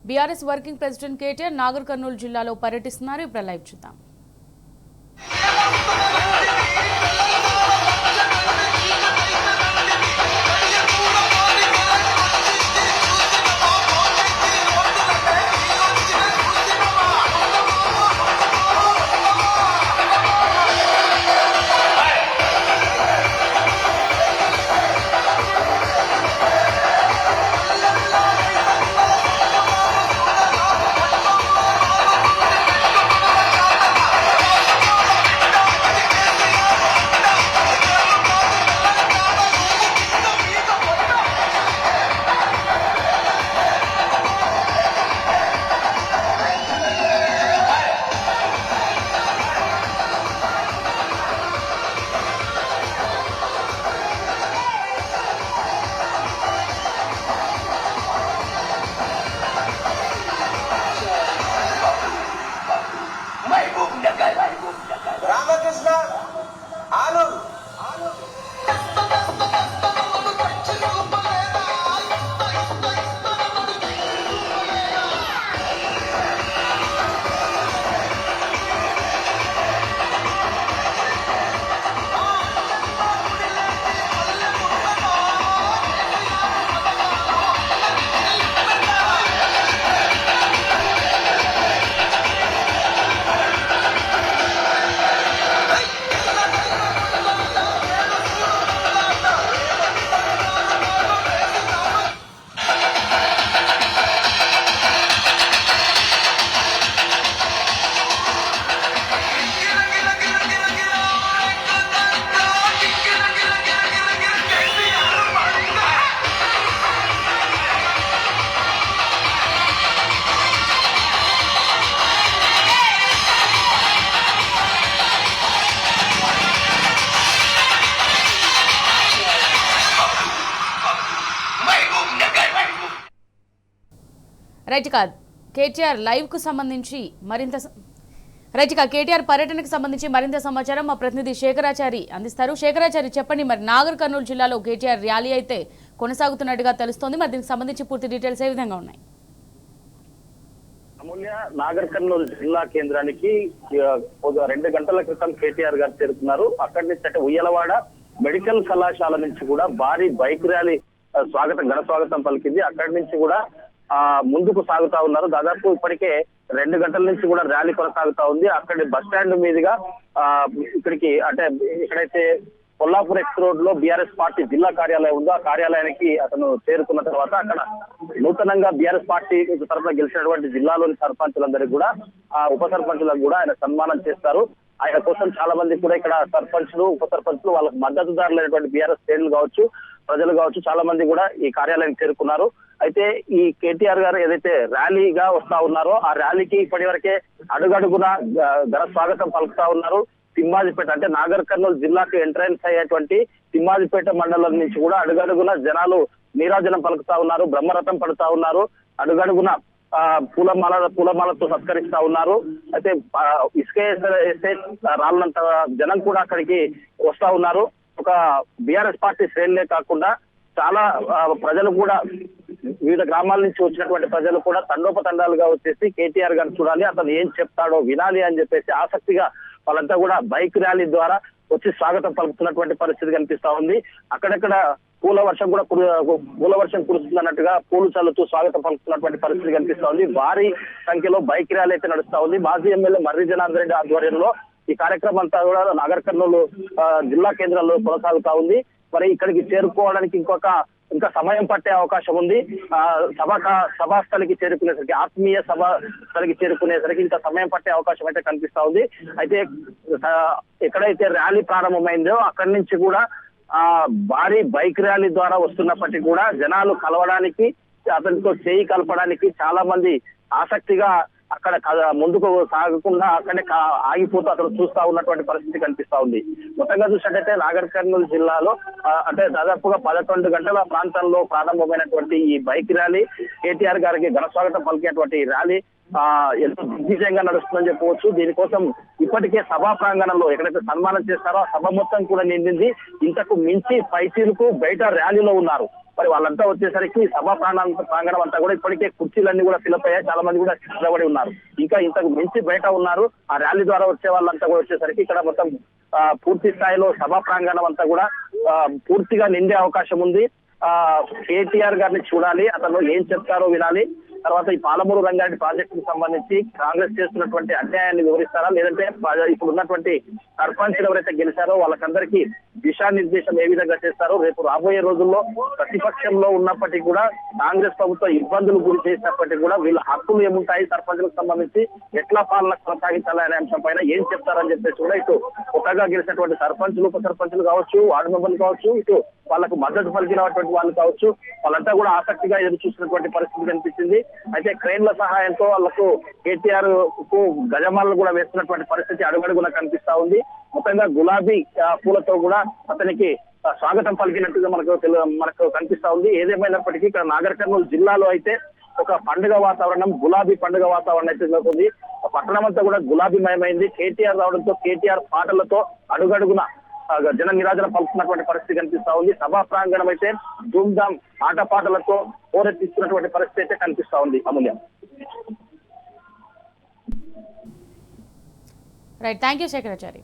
BRS working president KTR Nagar Kurnool జిల్లాలో పర్యటిస్తున్నారు. ఇప్పుడు లైవ్ చూద్దాం. కేటీఆర్ లైవ్ కు సంబంధించి కేటీఆర్ పర్యటనకు సంబంధించి మరింత సమాచారం మా ప్రతినిధి శేఖరాచారి అందిస్తారు. శేఖరాచారి, చెప్పండి, మరి నాగర్ కర్నూలు జిల్లాలో కేటీఆర్ ర్యాలీ అయితే కొనసాగుతున్నట్టుగా తెలుస్తోంది. మరి దీనికి సంబంధించి పూర్తి డీటెయిల్స్ ఏ విధంగా ఉన్నాయి? అమూల్య, నాగర్ కర్నూలు జిల్లా కేంద్రానికి 2 గంటల క్రితం కేటీఆర్ గారు చేరుకున్నారు. అక్కడి నుంచి అంటే ఉయ్యలవాడ మెడికల్ కళాశాల నుంచి కూడా భారీ బైక్ ర్యాలీ ఘన స్వాగతం పలికింది. అక్కడి నుంచి కూడా ముందుకు సాగుతా ఉన్నారు. దాదాపు ఇప్పటికే 2 గంటల నుంచి కూడా ర్యాలీ కొనసాగుతా ఉంది. అక్కడి బస్ స్టాండ్ మీదుగా ఇక్కడికి అంటే ఎక్కడైతే కొల్లాపూర్ ఎక్స్ రోడ్ లో బీఆర్ఎస్ పార్టీ జిల్లా కార్యాలయం ఉందో ఆ కార్యాలయానికి అతను చేరుకున్న తర్వాత అక్కడ నూతనంగా బీఆర్ఎస్ పార్టీ తరఫున గెలిచినటువంటి జిల్లాలోని సర్పంచులందరికీ కూడా ఉప సర్పంచులకు కూడా ఆయన సన్మానం చేస్తారు. ఆయన కోసం చాలా మంది కూడా ఇక్కడ సర్పంచ్లు ఉప సర్పంచ్లు వాళ్ళకు మద్దతుదారులైనటువంటి బీఆర్ఎస్ శ్రేణులు కావచ్చు, ప్రజలు కావచ్చు, చాలా మంది కూడా ఈ కార్యాలయానికి చేరుకున్నారు. అయితే ఈ కేటీఆర్ గారు ఏదైతే ర్యాలీగా వస్తా ఉన్నారో ఆ ర్యాలీకి ఇప్పటి వరకే అడుగడుగున ఘన స్వాగతం పలుకుతా ఉన్నారు. తిమ్మాజిపేట అంటే నాగర్ కర్నూలు జిల్లాకు ఎంట్రన్స్ అయ్యేటువంటి తిమ్మాజిపేట మండలం నుంచి కూడా అడుగడుగున జనాలు నీరాజనం పలుకుతా ఉన్నారు, బ్రహ్మరథం పడుతా ఉన్నారు, అడుగడుగున పూలమాలతో సత్కరిస్తా ఉన్నారు. అయితే ఇసుక రాళ్ళంత జనం కూడా అక్కడికి వస్తా ఉన్నారు. ఒక బీఆర్ఎస్ పార్టీ శ్రేణులే కాకుండా చాలా ప్రజలు కూడా వివిధ గ్రామాల నుంచి వచ్చినటువంటి ప్రజలు కూడా తండోపతండాలుగా వచ్చేసి కేటీఆర్ గారిని చూడాలి, అతను ఏం చెప్తాడో వినాలి అని చెప్పేసి ఆసక్తిగా వాళ్ళంతా కూడా బైక్ ర్యాలీ ద్వారా వచ్చి స్వాగతం పలుకుతున్నటువంటి పరిస్థితి కనిపిస్తా ఉంది. అక్కడక్కడ పూల వర్షం కురుస్తున్నట్టుగా పూలు చల్లుతూ స్వాగతం పలుకుతున్నటువంటి పరిస్థితి కనిపిస్తా ఉంది. భారీ సంఖ్యలో బైక్ ర్యాలీ అయితే నడుస్తా ఉంది. మాజీ ఎమ్మెల్యే మర్రి జనార్దన్ రెడ్డి ఆధ్వర్యంలో ఈ కార్యక్రమం అంతా కూడా నాగర్ కర్నూలు జిల్లా కేంద్రంలో కొనసాగుతా ఉంది. మరి ఇక్కడికి చేరుకోవడానికి ఇంకా సమయం పట్టే అవకాశం ఉంది. సభాస్థలికి చేరుకునేసరికి, ఆత్మీయ సభాస్థలికి చేరుకునేసరికి ఇంకా సమయం పట్టే అవకాశం అయితే కనిపిస్తా ఉంది. అయితే ఎక్కడైతే ర్యాలీ ప్రారంభమైందో అక్కడి నుంచి కూడా భారీ బైక్ ర్యాలీ ద్వారా వస్తున్నప్పటికీ కూడా జనాలు కలవడానికి, అతనితో చేయి కలపడానికి చాలా మంది ఆసక్తిగా అక్కడ ముందుకు సాగకుండా అక్కడే ఆగిపోతూ అతను చూస్తా ఉన్నటువంటి పరిస్థితి కనిపిస్తా ఉంది. మొత్తంగా చూసినట్టయితే నాగర్ కర్నూలు జిల్లాలో అంటే దాదాపుగా 11 గంటల ప్రాంతంలో ప్రారంభమైనటువంటి ఈ బైక్ ర్యాలీ, కేటీఆర్ గారికి ఘన స్వాగతం పలికేటువంటి ర్యాలీ ఎంతో దిగ్విజయంగా నడుస్తుందని చెప్పవచ్చు. దీనికోసం ఇప్పటికే సభా ప్రాంగణంలో ఎక్కడైతే సన్మానం చేస్తారో ఆ సభ మొత్తం కూడా నిండింది. ఇంతకు మించి పైసీలకు బయట ర్యాలీలో ఉన్నారు. మరి వాళ్ళంతా వచ్చేసరికి సభా ప్రాంగణం అంతా కూడా ఇప్పటికే కుర్చీలన్నీ కూడా ఫిలప్ అయ్యాయి, చాలా మంది కూడా నిలబడి ఉన్నారు. ఇంకా ఇంతకు మించి బయట ఉన్నారు. ఆ ర్యాలీ ద్వారా వచ్చే వాళ్ళంతా కూడా వచ్చేసరికి ఇక్కడ మొత్తం పూర్తి స్థాయిలో సభా ప్రాంగణం అంతా కూడా పూర్తిగా నిండే అవకాశం ఉంది. కేటీఆర్ గారిని చూడాలి, అతను ఏం చెప్తారో వినాలి. తర్వాత ఈ పాలమూరు రంగారెడ్డి ప్రాజెక్టుకు సంబంధించి కాంగ్రెస్ చేస్తున్నటువంటి అన్యాయాన్ని వివరిస్తారా, లేదంటే ఇప్పుడు ఉన్నటువంటి సర్పంచ్లు ఎవరైతే గెలిచారో వాళ్ళకందరికీ దిశానిర్దేశం ఏ విధంగా చేస్తారో, రేపు రాబోయే రోజుల్లో ప్రతిపక్షంలో ఉన్నప్పటికీ కూడా కాంగ్రెస్ ప్రభుత్వం ఇబ్బందులు గురి చేసినప్పటికీ కూడా వీళ్ళ హక్కులు ఏముంటాయి, సర్పంచ్లకు సంబంధించి ఎట్లా పాలన కొనసాగించాలనే అంశం పైన ఏం చెప్తారని చెప్పేసి కూడా ఇటు కొత్తగా గెలిచినటువంటి సర్పంచ్లు, ఉప సర్పంచ్లు కావచ్చు, వార్డు మెంబర్లు కావచ్చు, ఇటు వాళ్ళకు మద్దతు పలికినటువంటి వాళ్ళు కావచ్చు, వాళ్ళంతా కూడా ఆసక్తిగా ఎదురు చూసినటువంటి పరిస్థితి కనిపించింది. అయితే క్రెయిన్ల సహాయంతో వాళ్ళకు కేటీఆర్ కు గజమాలను కూడా వేస్తున్నటువంటి పరిస్థితి అడుగడుగునా కనిపిస్తా ఉంది. మొత్తంగా గులాబీ పూలతో కూడా అతనికి స్వాగతం పలికినట్టుగా మనకు కనిపిస్తా ఉంది. ఏదేమైనప్పటికీ ఇక్కడ నాగర్ కర్నూలు జిల్లాలో అయితే ఒక పండుగ వాతావరణం, గులాబీ పండుగ వాతావరణం అయితే నెలకొంది. పట్టణం అంతా కూడా గులాబీమయమైంది. కేటీఆర్ రావడంతో, కేటీఆర్ పాటలతో అడుగడుగున జన నిరాజన పలుకుతున్నటువంటి పరిస్థితి కనిపిస్తా ఉంది. సభా ప్రాంగణం అయితే ధూమ్ధాం ఆటపాటలతో హోరెత్తిస్తున్నటువంటి పరిస్థితి అయితే కనిపిస్తా ఉంది. Amulya. Right, thank you Shekharachari.